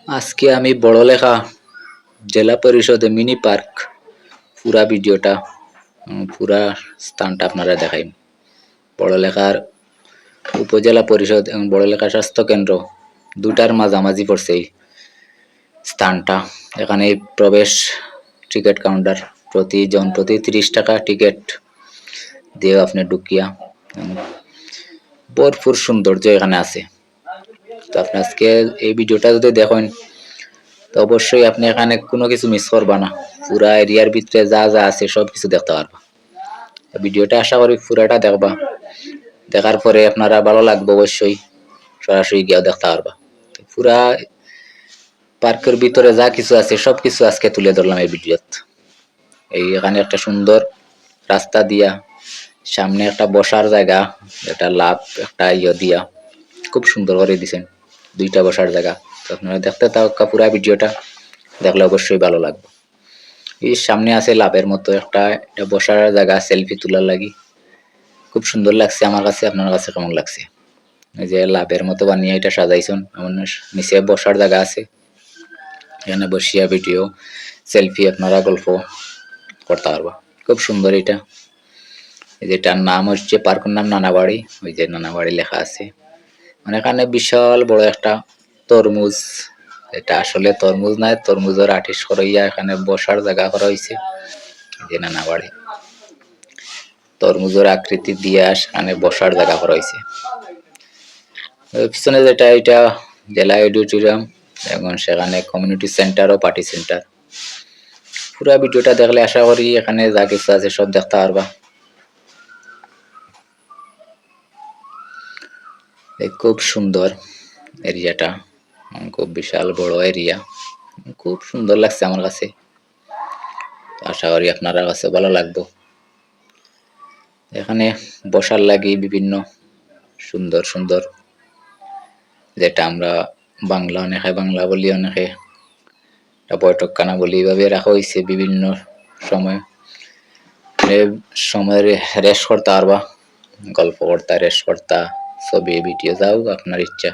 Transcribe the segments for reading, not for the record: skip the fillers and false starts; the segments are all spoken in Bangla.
আজকে আমি বড়লেখা জেলা পরিষদে মিনি পার্ক পুরা ভিডিওটা পুরা স্থানটা আপনারা দেখাই। বড়লেখার উপজেলা পরিষদ এবং বড়লেখা স্বাস্থ্য কেন্দ্র দুটার মাঝামাঝি পড়ছে এই স্থানটা। এখানে প্রবেশ টিকিট কাউন্টার, প্রতি 30 টাকা টিকিট দিয়ে আপনি ঢুকিয়া ভরপুর সৌন্দর্য এখানে আছে। তো আপনি আজকে এই ভিডিওটা যদি দেখেন তো অবশ্যই আপনি এখানে কোনো কিছু মিস করবা না, পুরা এরিয়ার ভিতরে যা যা আছে সব কিছু দেখতে পারবা। ভিডিওটা আশা করি পুরাটা দেখবা, দেখার পরে আপনারা ভালো লাগবে অবশ্যই সরাসরি গিয়েও দেখতে পারবা। পুরা পার্কের ভিতরে যা কিছু আছে সব কিছু আজকে তুলে ধরলাম এই ভিডিওত। এই এখানে একটা সুন্দর রাস্তা দিয়া, সামনে একটা বসার জায়গা, একটা লাভ একটা দিয়া খুব সুন্দর করে দিছেন, দুইটা বসার জায়গা। তো আপনারা দেখতে থাকা পুরা ভিডিওটা, দেখলে অবশ্যই ভালো লাগবে। এই সামনে আছে লাভের মতো একটা বসার জায়গা, সেলফি তোলার লাগি খুব সুন্দর লাগছে আমার কাছে। আপনার কাছে কেমন লাগছে? এই যে লাভের মতো বানিয়ে এটা সাজাইছেন, এমন নিচে বসার জায়গা আছে, এখানে বসিয়া ভিডিও সেলফি আপনারা গল্প করতে পারবা। খুব সুন্দর এটা। যেটার নাম হচ্ছে পার্কের নাম নানাবাড়ি, ওই যে নানাবাড়ি লেখা আছে। মানে এখানে বিশাল বড় একটা তরমুজ, এটা আসলে তরমুজ নয়, তরমুজের আটিস করাইয়া এখানে বসার জায়গা করা হয়েছে। যে নানাবাড়ি তরমুজের আকৃতি দিয়ে সেখানে বসার জায়গা করা হয়েছে। পিছনে যেটা এটা জেলা অডিটোরিয়াম এবং সেখানে কমিউনিটি সেন্টার ও পার্টি সেন্টার। পুরা ভিডিওটা দেখলে আশা করি এখানে যা কিছু আছে সব দেখতে পারবা। খুব সুন্দর এরিয়াটা, খুব বিশাল বড় এরিয়া, খুব সুন্দর লাগছে আমার কাছে। আশা করি আপনারা কাছে ভালো লাগবে। এখানে বসার লাগি বিভিন্ন সুন্দর সুন্দর, যেটা আমরা বাংলা অনেকে বাংলা বলি, অনেকে বৈঠকখানা বলি, এইভাবে রাখা হয়েছে বিভিন্ন সময়। সময়ের রেস্ট করতে পারবা, গল্প করতা, রেস্ট করতা, ছবি ভিডিও যাও আপনার ইচ্ছা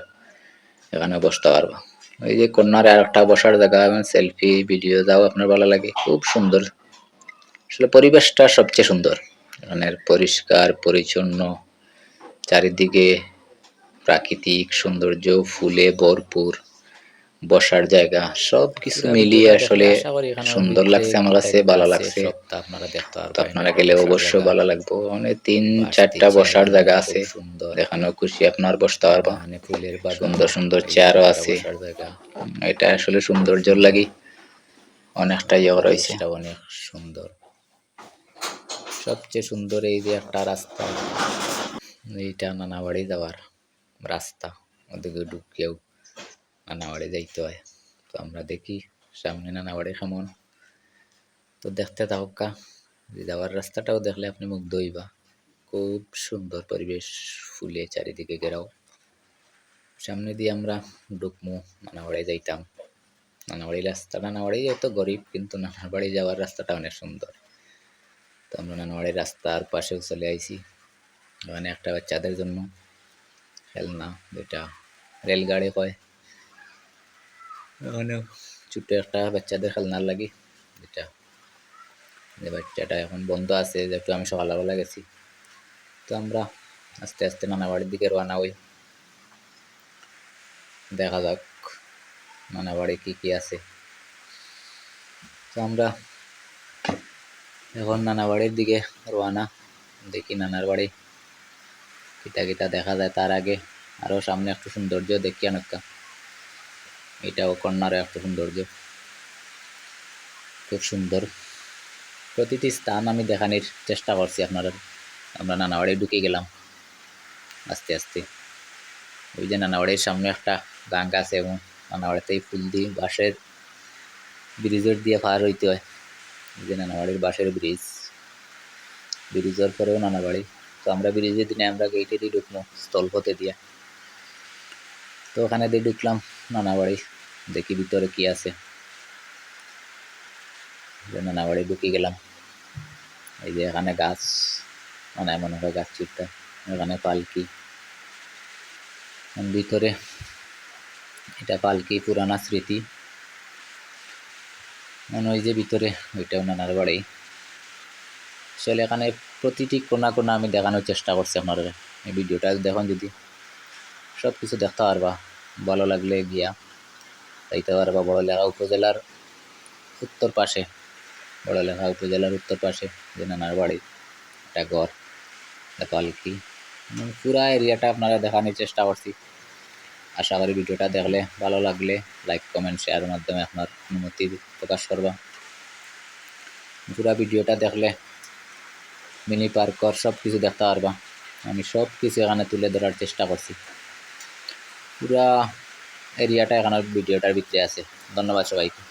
এখানে বসতে পারবা। ওই যে কর্নারে আর একটা বসার জায়গা এবং সেলফি ভিডিও যাও আপনার ভালো লাগে। খুব সুন্দর, আসলে পরিবেশটা সবচেয়ে সুন্দর। এখানের পরিষ্কার পরিচ্ছন্ন, চারিদিকে প্রাকৃতিক সৌন্দর্য, ফুলে ভরপুর, বসার জায়গা, সব কিছু মিলিয়ে আসলে সুন্দর লাগছে আমার কাছে, ভালো লাগছে। তো আপনারা গেলে অবশ্যই ভালো লাগবে। মানে 3-4টা বসার জায়গা আছে, দেখানো খুশি আপনার বসতে পারবা। সুন্দর সুন্দর চেয়ারও আছে, এটা আসলে সৌন্দর্যর লাগি অনেকটা ইয়ে রয়েছে, অনেক সুন্দর। সবচেয়ে সুন্দর এই যে একটা রাস্তা, এইটা নানাবাড়ি যাওয়ার রাস্তা, ওদিকে ঢুকিয়েও নানাবাড়ি যাইতে হয়। তো আমরা দেখি সামনে নানাবাড়ি কেমন, তো দেখতে থাকা। যাওয়ার রাস্তাটাও দেখলে আপনি মুগ্ধ হইবা, খুব সুন্দর পরিবেশ, ফুলে চারিদিকে ঘেরাও। সামনে দিয়ে আমরা ঢুকমু, নানাবাড়ি যাইতাম। নানাবাড়ি রাস্তা, নানাবাড়ি এত গরিব কিন্তু নানাবাড়ি যাওয়ার রাস্তাটা অনেক সুন্দর। তো আমরা নানাবাড়ির রাস্তার পাশেও চলে আইছি। ওখানে একটা বাচ্চাদের জন্য খেলনা, যেটা রেলগাড়ি হয়, ওখানে ছোট্ট একটা বাচ্চাদের খেলনার লাগি, যেটা যে বাচ্চাটা এখন বন্ধ আছে, যেহেতু আমি সকালবেলা গেছি। তো আমরা আস্তে আস্তে নানাবাড়ির দিকে রওনা হই। দেখা যাক নানাবাড়ি কি কি আছে। তো আমরা এখন নানাবাড়ির দিকে রওনা, দেখি নানার বাড়ি কিতা কিতা দেখা যায়। তার আগে আরও সামনে একটু সৌন্দর্য দেখি অনেকটা, এটাও কর্নারে একটা সৌন্দর্য, খুব সুন্দর। প্রতিটি স্থান আমি দেখানোর চেষ্টা করছি আপনারা। আমরা নানাবাড়ি ঢুকে গেলাম আস্তে আস্তে। ওই যে নানাবাড়ির সামনে একটা গাঙ্গ আছে এবং নানাবাড়িতেই ফুল দিয়ে বাঁশের ব্রিজের দিয়ে পার হইতে হয়। এই যে নানাবাড়ির বাঁশের ব্রিজ, ব্রিজের পরেও নানাবাড়ি। তো আমরা ব্রিজের দিনে আমরা গেটে দিয়ে ঢুকবো স্থলপথে দিয়ে। তো ওখানে দিয়ে ঢুকলাম নানাবাড়ি, দেখি ভিতরে কি আছে। নানাবাড়ি ঢুকে গেলাম। এই যে এখানে গাছ, মানে মনে হয় গাছ চিটটা, এখানে পালকি। ভিতরে এটা পালকি পুরানা স্মৃতি মনে হয় যে ভিতরে ওইটাও নানার বাড়ি। আসলে এখানে প্রতিটি কোনা কোনা আমি দেখানোর চেষ্টা করছি আপনারা। এই ভিডিওটা দেখুন, যদি সব কিছু দেখতে পারবা, ভালো লাগলে গিয়া যাইতে পারবা। বড়লেখা উপজেলার উত্তর পাশে, বড়লেখা উপজেলার উত্তর পাশে যে নানার বাড়ি, একটা ঘর, একটা পালকি, পুরা এরিয়াটা আপনারা দেখানোর চেষ্টা করছি। আশা করি ভিডিওটা দেখলে ভালো লাগলে লাইক কমেন্ট শেয়ারের মাধ্যমে আপনার অনুমতি প্রকাশ করবা। পুরা ভিডিওটা দেখলে মিনি পার্কর সব কিছু দেখতে পারবা। আমি সব কিছু এখানে তুলে ধরার চেষ্টা করছি। পুরা এরিয়াটা এখানে ভিডিওটার ভিতরে আছে। ধন্যবাদ সবাইকে।